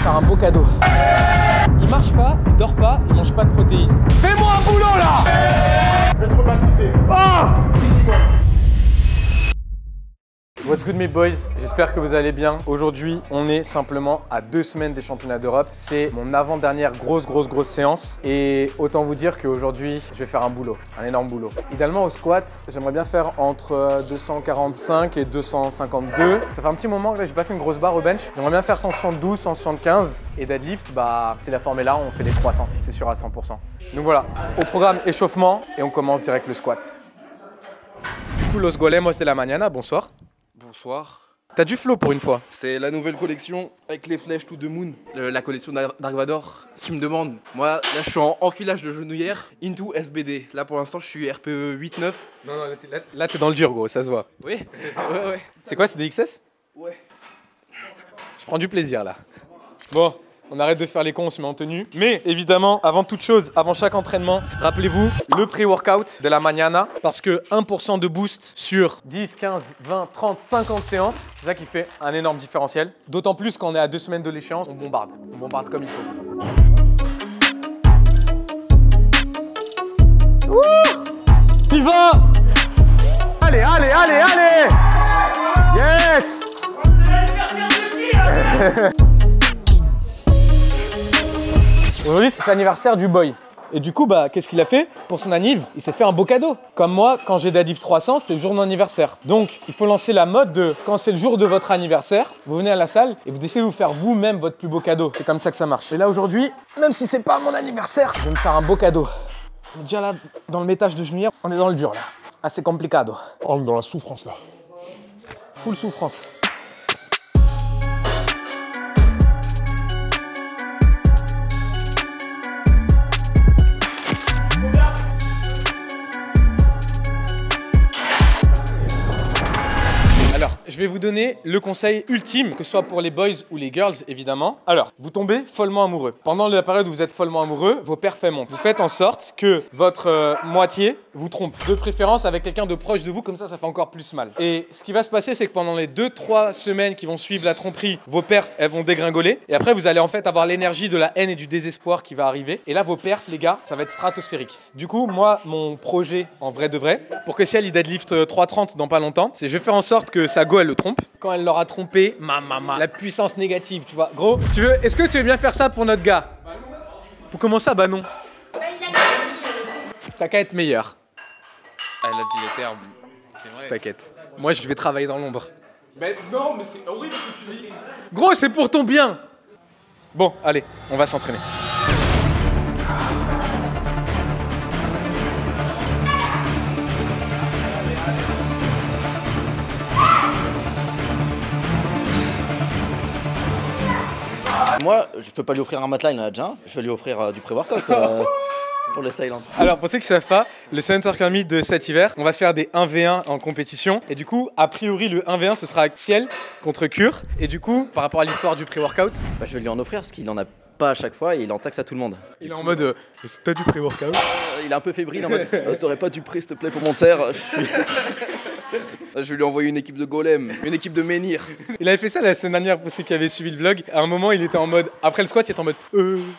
faire un beau cadeau. Il marche pas, il dort pas, il mange pas de protéines. Fais-moi un boulot là! Je vais te rebaptiser. Oh! What's good mes boys, j'espère que vous allez bien. Aujourd'hui, on est simplement à 2 semaines des championnats d'Europe. C'est mon avant-dernière grosse séance. Et autant vous dire qu'aujourd'hui, je vais faire un boulot, un énorme boulot. Idéalement au squat, j'aimerais bien faire entre 245 et 252. Ça fait un petit moment que j'ai pas fait une grosse barre au bench. J'aimerais bien faire 172, 175. Et deadlift, bah si la forme est là, on fait les 300, c'est sûr à 100%. Donc voilà, au programme échauffement et on commence direct le squat. Du coup, los golemos de la mañana, bonsoir. Bonsoir. T'as du flow pour une fois. C'est la nouvelle collection avec les flèches to the moon. La collection Dark Vador. Si tu me demandes, moi là je suis en enfilage de genouillère into SBD. Là pour l'instant je suis RPE 8-9. Non, là t'es dans le dur gros, ça se voit. Oui. Ouais. C'est quoi, c'est des XS? Ouais. Je prends du plaisir là. Bon, on arrête de faire les cons, on se met en tenue. Mais évidemment, avant toute chose, avant chaque entraînement, rappelez-vous le pré-workout de la mañana. Parce que 1% de boost sur 10, 15, 20, 30, 50 séances, c'est ça qui fait un énorme différentiel. D'autant plus quand on est à 2 semaines de l'échéance, on bombarde. On bombarde comme il faut. Ouh, il va! Allez, allez, allez, allez! Yes! Aujourd'hui, c'est l'anniversaire du boy. Et du coup, bah, qu'est-ce qu'il a fait? Pour son anniv, il s'est fait un beau cadeau. Comme moi, quand j'ai Deadlift 300, c'était le jour de mon anniversaire. Donc, il faut lancer la mode de quand c'est le jour de votre anniversaire, vous venez à la salle et vous décidez de vous faire vous-même votre plus beau cadeau. C'est comme ça que ça marche. Et là, aujourd'hui, même si c'est pas mon anniversaire, je vais me faire un beau cadeau. On est déjà là, dans le métage de genouillère, on est dans le dur là. Assez complicado. On est dans la souffrance là. Full souffrance. Je vais vous donner le conseil ultime, que ce soit pour les boys ou les girls, évidemment. Alors, vous tombez follement amoureux. Pendant la période où vous êtes follement amoureux, vos perfs montent. Vous faites en sorte que votre moitié vous trompe. De préférence avec quelqu'un de proche de vous, comme ça fait encore plus mal. Et ce qui va se passer, c'est que pendant les 2-3 semaines qui vont suivre la tromperie, vos perfs, elles vont dégringoler. Et après, vous allez en fait avoir l'énergie de la haine et du désespoir qui va arriver. Et là, vos perfs, les gars, ça va être stratosphérique. Du coup, moi, mon projet, en vrai de vrai, pour que si elle deadlift 330 dans pas longtemps, c'est je vais faire en sorte que sa go, elle le trompe. Quand elle l'aura trompé, la puissance négative, tu vois. Gros, est-ce que tu veux bien faire ça pour notre gars? Bah non. Pour commencer, bah non. T'as qu'à être meilleur. Elle a dit les termes, c'est vrai. T'inquiète. Moi, je vais travailler dans l'ombre. Ben non, mais c'est horrible ce que tu dis. Gros, c'est pour ton bien. Bon, allez, on va s'entraîner. Moi, je peux pas lui offrir un matelas, il en a déjà un. Je vais lui offrir du pré-workout pour le Silent. Alors, pour ceux qui ne savent pas, le Silent Workout Meet de cet hiver, on va faire des 1v1 en compétition. Et du coup, a priori, le 1v1, ce sera Ciel contre Cure. Et du coup, par rapport à l'histoire du pré-workout, bah, je vais lui en offrir parce qu'il en a pas à chaque fois et il en taxe à tout le monde. Il est en mode t'as du pré-workout? Il est un peu fébrile en mode t'aurais pas du pré s'il te plaît pour mon terre. Je vais lui envoyer une équipe de golem, une équipe de menhir. Il avait fait ça la semaine dernière pour ceux qui avaient suivi le vlog. À un moment, il était en mode, après le squat, il était en mode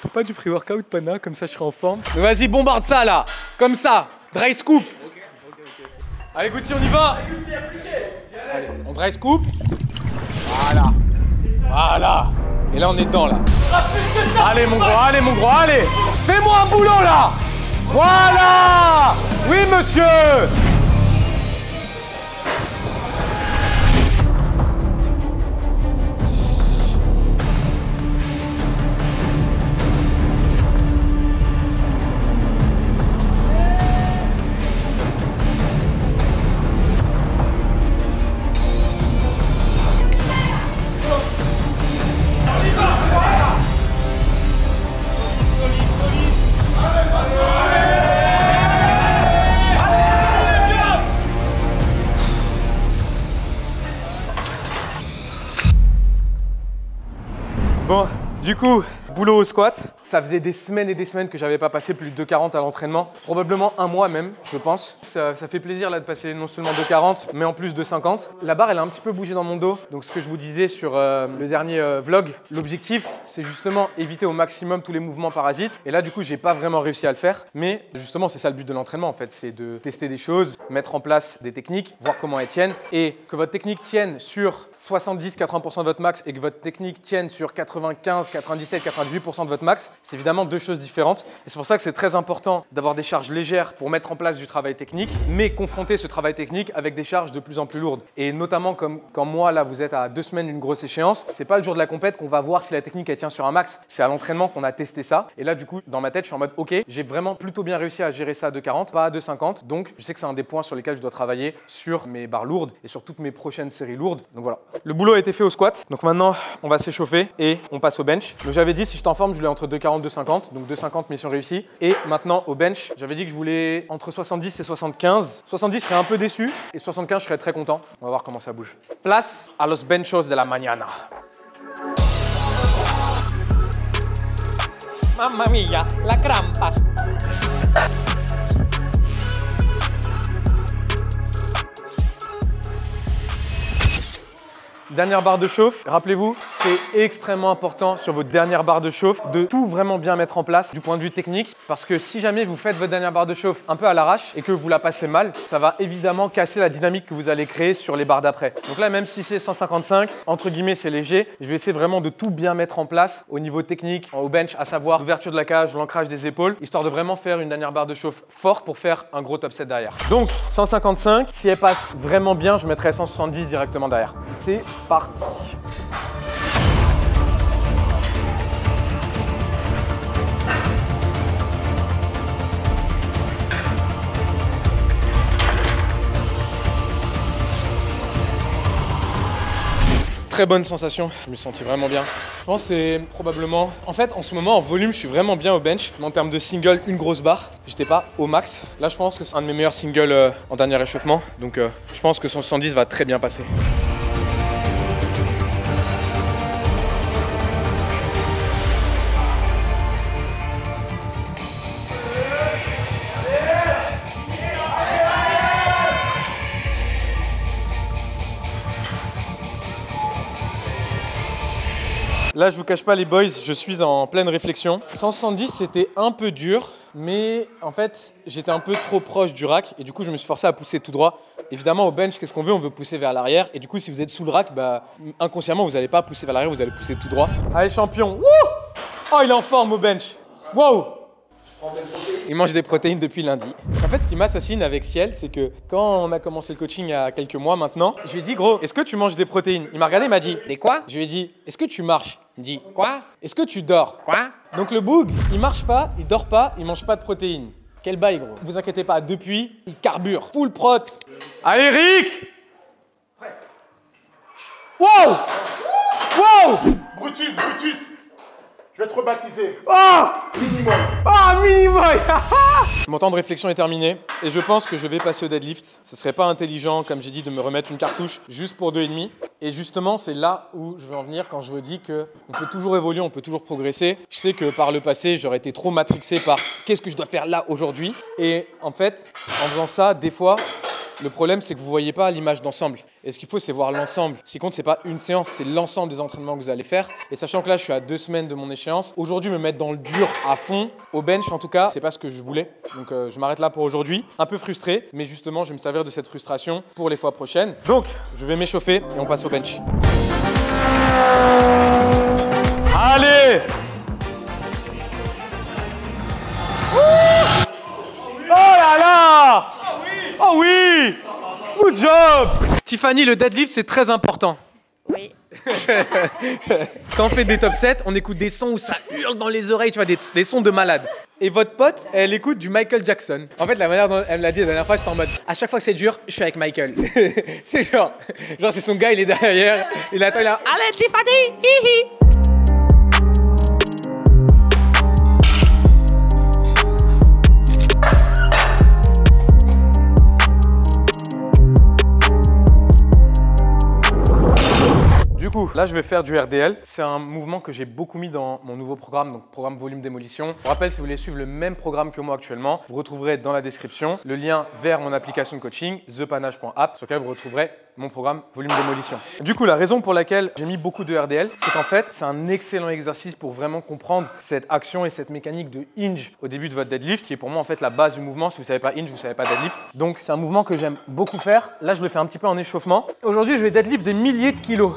t'as pas du pré-workout, Pana, comme ça je serai en forme. Donc vas-y, bombarde ça là, comme ça, dry scoop. Okay. Allez, Gucci, on y va. Allez, on dry scoop. Voilà. Et là, on est dedans là. Allez, mon gros, allez. Fais-moi un boulot là. Voilà. Oui, monsieur. Bon, du coup, Boulot au squat. Ça faisait des semaines et des semaines que j'avais pas passé plus de 2,40 à l'entraînement. Probablement un mois même, je pense. Ça fait plaisir là de passer non seulement 2,40, mais en plus 2,50. La barre, elle a un petit peu bougé dans mon dos. Donc ce que je vous disais sur le dernier vlog, l'objectif, c'est justement éviter au maximum tous les mouvements parasites. Et là, du coup, j'ai pas vraiment réussi à le faire. Mais justement, c'est ça le but de l'entraînement en fait. C'est de tester des choses, mettre en place des techniques, voir comment elles tiennent. Et que votre technique tienne sur 70-80% de votre max et que votre technique tienne sur 95, 97, 98% de votre max, c'est évidemment deux choses différentes. Et c'est pour ça que c'est très important d'avoir des charges légères pour mettre en place du travail technique, mais confronter ce travail technique avec des charges de plus en plus lourdes. Et notamment comme quand moi, là, vous êtes à 2 semaines d'une grosse échéance, c'est pas le jour de la compète qu'on va voir si la technique elle tient sur un max. C'est à l'entraînement qu'on a testé ça. Et là, du coup, dans ma tête, je suis en mode OK, j'ai vraiment plutôt bien réussi à gérer ça à 2,40, pas à 2,50. Donc, je sais que c'est un des points sur lesquels je dois travailler sur mes barres lourdes et sur toutes mes prochaines séries lourdes. Donc voilà. Le boulot a été fait au squat. Donc maintenant, on va s'échauffer et on passe au bench. Donc j'avais dit si j'étais en forme, je voulais entre 2,40 et 2,50. Donc 2,50 mission réussie. Et maintenant au bench, j'avais dit que je voulais entre 70 et 75. 70, je serais un peu déçu et 75, je serais très content. On va voir comment ça bouge. Place à los benchos de la mañana. Mamma mia, la crampa. Dernière barre de chauffe, rappelez-vous, c'est extrêmement important sur votre dernière barre de chauffe de tout vraiment bien mettre en place du point de vue technique parce que si jamais vous faites votre dernière barre de chauffe un peu à l'arrache et que vous la passez mal, ça va évidemment casser la dynamique que vous allez créer sur les barres d'après. Donc là, même si c'est 155, entre guillemets, c'est léger, je vais essayer vraiment de tout bien mettre en place au niveau technique, au bench, à savoir l'ouverture de la cage, l'ancrage des épaules, histoire de vraiment faire une dernière barre de chauffe forte pour faire un gros top set derrière. Donc 155, si elle passe vraiment bien, je mettrai 170 directement derrière. C'est parti. Très bonne sensation, je me sentis vraiment bien. Je pense que c'est probablement... En fait, en ce moment, en volume, je suis vraiment bien au bench. Mais en termes de single, une grosse barre, j'étais pas au max. Là, je pense que c'est un de mes meilleurs singles en dernier échauffement. Donc, je pense que son 170 va très bien passer. Là, je vous cache pas les boys, je suis en pleine réflexion. 170, c'était un peu dur, mais en fait, j'étais un peu trop proche du rack et du coup, je me suis forcé à pousser tout droit. Évidemment, au bench, qu'est-ce qu'on veut? On veut pousser vers l'arrière et du coup, si vous êtes sous le rack, bah, inconsciemment, vous n'allez pas pousser vers l'arrière, vous allez pousser tout droit. Allez, champion! Wouh! Oh, il est en forme au bench! Wow! Il mange des protéines depuis lundi. En fait, ce qui m'assassine avec Ciel, c'est que quand on a commencé le coaching il y a quelques mois maintenant, je lui ai dit, gros, est-ce que tu manges des protéines? Il m'a regardé, il m'a dit, des quoi? Je lui ai dit, est-ce que tu marches? Il me dit, quoi? Est-ce que tu dors? Quoi? Donc le boug, il marche pas, il dort pas, il mange pas de protéines. Quel bail, gros. Vous inquiétez pas, depuis, il carbure. Full prot. Allez, Eric! Wow! Wow! Brutus, Brutus! Je vais te rebaptiser. Oh! Minimoy. Ah, Minimoy! Mon temps de réflexion est terminé et je pense que je vais passer au deadlift. Ce serait pas intelligent, comme j'ai dit, de me remettre une cartouche juste pour 2,5. Et justement, c'est là où je veux en venir quand je vous dis qu'on peut toujours évoluer, on peut toujours progresser. Je sais que par le passé, j'aurais été trop matrixé par qu'est-ce que je dois faire là aujourd'hui. Et en fait, en faisant ça, des fois, le problème, c'est que vous ne voyez pas l'image d'ensemble. Et ce qu'il faut, c'est voir l'ensemble. Ce qui compte, ce n'est pas une séance, c'est l'ensemble des entraînements que vous allez faire. Et sachant que là, je suis à 2 semaines de mon échéance, aujourd'hui, me mettre dans le dur à fond, au bench en tout cas, c'est pas ce que je voulais. Donc, je m'arrête là pour aujourd'hui. Un peu frustré, mais justement, je vais me servir de cette frustration pour les fois prochaines. Donc, je vais m'échauffer et on passe au bench. Allez! Oh là là! Oh oui! Good job! Tiffany, le deadlift, c'est très important. Oui. Quand on fait des top sets, on écoute des sons où ça hurle dans les oreilles, tu vois, des sons de malade. Et votre pote, elle écoute du Michael Jackson. En fait, la manière dont elle me l'a dit la dernière fois, c'était en mode à chaque fois que c'est dur, je suis avec Michael. C'est genre c'est son gars, il est derrière, il attend, il a allez Tiffany! Hihi! Du coup, là, je vais faire du RDL. C'est un mouvement que j'ai beaucoup mis dans mon nouveau programme, donc programme volume démolition. Je vous rappelle, si vous voulez suivre le même programme que moi actuellement, vous retrouverez dans la description le lien vers mon application de coaching, thepanache.app, sur lequel vous retrouverez mon programme volume démolition. Du coup, la raison pour laquelle j'ai mis beaucoup de RDL, c'est qu'en fait, c'est un excellent exercice pour vraiment comprendre cette action et cette mécanique de hinge au début de votre deadlift, qui est pour moi en fait la base du mouvement. Si vous ne savez pas hinge, vous ne savez pas deadlift. Donc, c'est un mouvement que j'aime beaucoup faire. Là, je le fais un petit peu en échauffement. Aujourd'hui, je vais deadlift des milliers de kilos.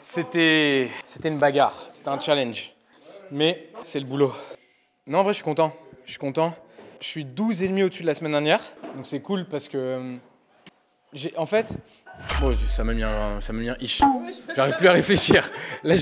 C'était une bagarre, c'était un challenge. Mais c'est le boulot. Non, en vrai, je suis content. Je suis content. Je suis 12,5 au-dessus de la semaine dernière. Donc c'est cool parce que en fait, bon, ça m'a mis un ish. J'arrive plus à réfléchir. Là,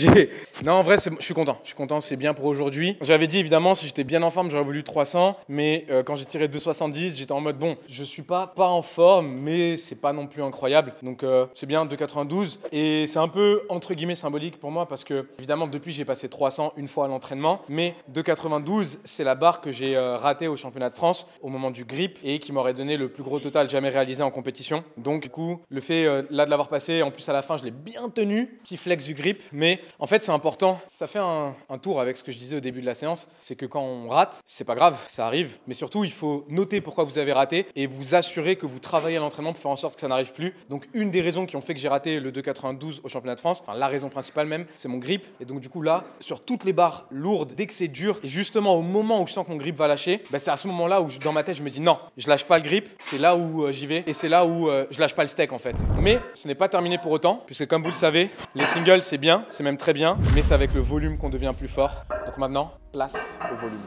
non, en vrai, je suis content. Je suis content, c'est bien pour aujourd'hui. J'avais dit, évidemment, si j'étais bien en forme, j'aurais voulu 300. Mais quand j'ai tiré 2,70, j'étais en mode, bon, je suis pas en forme, mais c'est pas non plus incroyable. Donc, c'est bien, 2,92. Et c'est un peu, entre guillemets, symbolique pour moi parce que, évidemment, depuis, j'ai passé 300 une fois à l'entraînement. Mais 2,92, c'est la barre que j'ai ratée au championnat de France au moment du grip et qui m'aurait donné le plus gros total jamais réalisé en compétition. Donc, du coup, le fait là de l'avoir passé, en plus à la fin, je l'ai bien tenu. Petit flex du grip. Mais en fait, c'est important. Ça fait un tour avec ce que je disais au début de la séance. C'est que quand on rate, c'est pas grave, ça arrive. Mais surtout, il faut noter pourquoi vous avez raté et vous assurer que vous travaillez à l'entraînement pour faire en sorte que ça n'arrive plus. Donc, une des raisons qui ont fait que j'ai raté le 2,92 au championnat de France, enfin la raison principale même, c'est mon grip. Et donc, du coup, là, sur toutes les barres lourdes, dès que c'est dur, et justement au moment où je sens que mon grip va lâcher, c'est à ce moment-là où dans ma tête, je me dis non, je lâche pas le grip. C'est là où j'y vais et c'est là où je lâche pas le steak en fait. Mais ce n'est pas terminé pour autant, puisque comme vous le savez, les singles c'est bien, c'est même très bien, mais c'est avec le volume qu'on devient plus fort. Donc maintenant, place au volume.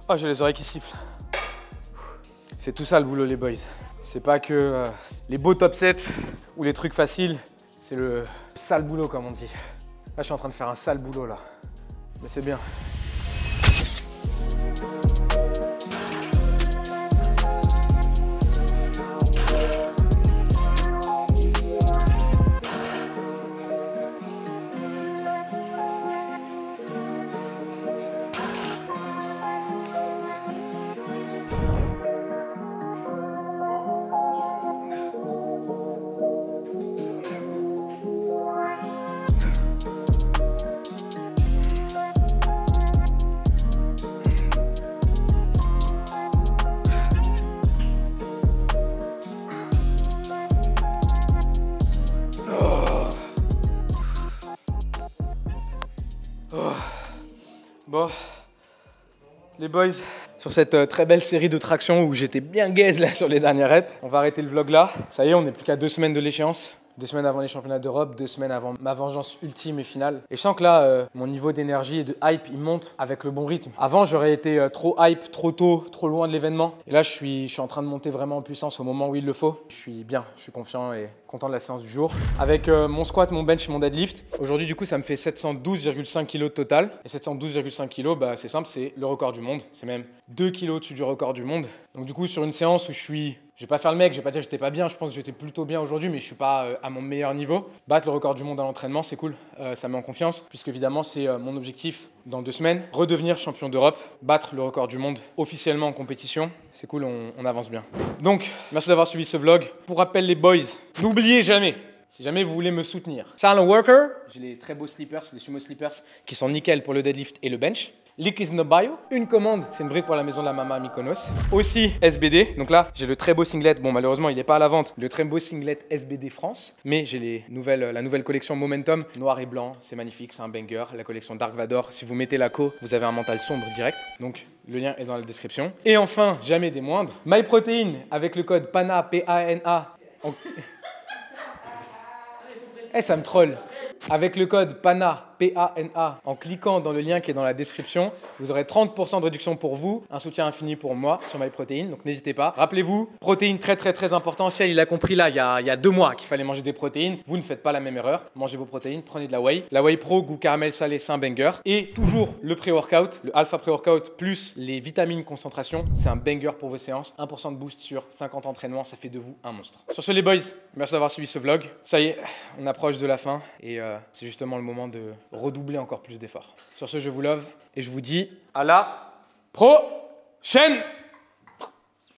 Oh, j'ai les oreilles qui sifflent. C'est tout ça le boulot les boys. C'est pas que les beaux top 7 ou les trucs faciles, c'est le sale boulot comme on dit. Là je suis en train de faire un sale boulot là. Mais c'est bien. Bon, les boys, sur cette très belle série de tractions où j'étais bien gaze là sur les dernières reps, on va arrêter le vlog là. Ça y est, on n'est plus qu'à 2 semaines de l'échéance. 2 semaines avant les championnats d'Europe, 2 semaines avant ma vengeance ultime et finale. Et je sens que là, mon niveau d'énergie et de hype, il monte avec le bon rythme. Avant, j'aurais été trop hype, trop tôt, trop loin de l'événement. Et là, je suis en train de monter vraiment en puissance au moment où il le faut. Je suis bien, je suis confiant et content de la séance du jour. Avec mon squat, mon bench et mon deadlift. Aujourd'hui, du coup, ça me fait 712,5 kg de total. Et 712,5 kg, bah, c'est simple, c'est le record du monde. C'est même 2 kg au-dessus du record du monde. Donc du coup, sur une séance où je vais pas faire le mec, je vais pas dire que j'étais pas bien, je pense que j'étais plutôt bien aujourd'hui, mais je suis pas à mon meilleur niveau. Battre le record du monde à l'entraînement, c'est cool, ça me met en confiance, puisque évidemment c'est mon objectif dans 2 semaines. Redevenir champion d'Europe, battre le record du monde officiellement en compétition, c'est cool, on avance bien. Donc, merci d'avoir suivi ce vlog. Pour rappel les boys, n'oubliez jamais, Si jamais vous voulez me soutenir. Silent Worker, j'ai les très beaux slippers, les sumo slippers, qui sont nickel pour le deadlift et le bench. Link is in the bio. Une commande, c'est une brique pour la maison de la maman à Mykonos. Aussi SBD. Donc là, j'ai le très beau singlet. Bon, malheureusement, il n'est pas à la vente. Le très beau singlet SBD France. Mais j'ai la nouvelle collection Momentum, noir et blanc. C'est magnifique, c'est un banger. La collection Dark Vador. Si vous mettez la co, vous avez un mental sombre direct. Donc le lien est dans la description. Et enfin, jamais des moindres, MyProtein avec le code PANA, P-A-N-A. Eh, ça me troll. Avec le code PANA, P-A-N-A, en cliquant dans le lien qui est dans la description, vous aurez 30% de réduction pour vous, un soutien infini pour moi sur MyProtein, donc n'hésitez pas. Rappelez-vous, protéines très important. Si il a compris là, il y a 2 mois qu'il fallait manger des protéines, vous ne faites pas la même erreur. Mangez vos protéines, prenez de la whey. La whey pro, goût caramel salé, c'est un banger. Et toujours le pré-workout, le alpha pré-workout plus les vitamines concentration, c'est un banger pour vos séances. 1% de boost sur 50 entraînements, ça fait de vous un monstre. Sur ce les boys, merci d'avoir suivi ce vlog. Ça y est, on approche de la fin et c'est justement le moment de redoubler encore plus d'efforts. Sur ce, je vous love et je vous dis à la prochaine.